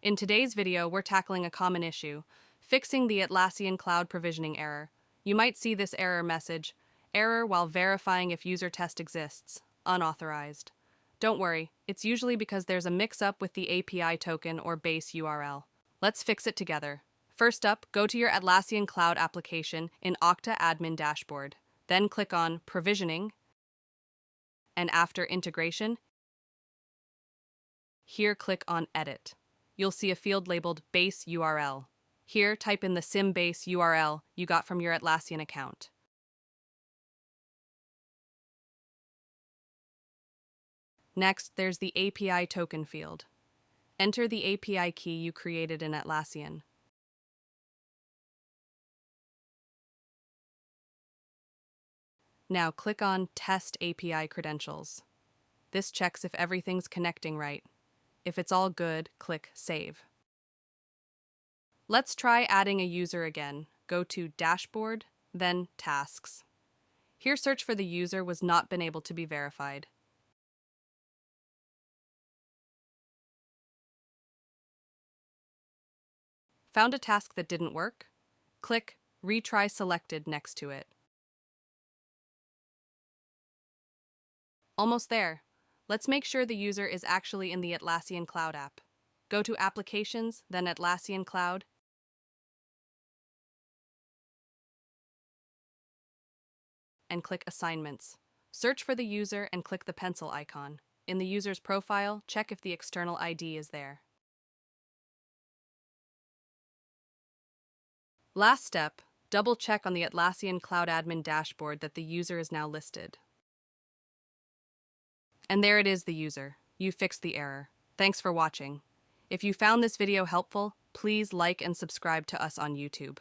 In today's video, we're tackling a common issue, fixing the Atlassian Cloud Provisioning Error. You might see this error message, error while verifying if user test exists, unauthorized. Don't worry, it's usually because there's a mix-up with the API token or base URL. Let's fix it together. First up, go to your Atlassian Cloud application in Okta Admin Dashboard. Then click on Provisioning, and after Integration, here click on Edit. You'll see a field labeled Base URL. Here, type in the SIM base URL you got from your Atlassian account. Next, there's the API token field. Enter the API key you created in Atlassian. Now click on Test API Credentials. This checks if everything's connecting right. If it's all good, click Save. Let's try adding a user again. Go to Dashboard, then Tasks. Here, search for the user was not been able to be verified. Found a task that didn't work? Click Retry Selected next to it. Almost there. Let's make sure the user is actually in the Atlassian Cloud app. Go to Applications, then Atlassian Cloud, and click Assignments. Search for the user and click the pencil icon. In the user's profile, check if the external ID is there. Last step, double-check on the Atlassian Cloud Admin dashboard that the user is now listed. And there it is, the user. You fixed the error. Thanks for watching. If you found this video helpful, please like and subscribe to us on YouTube.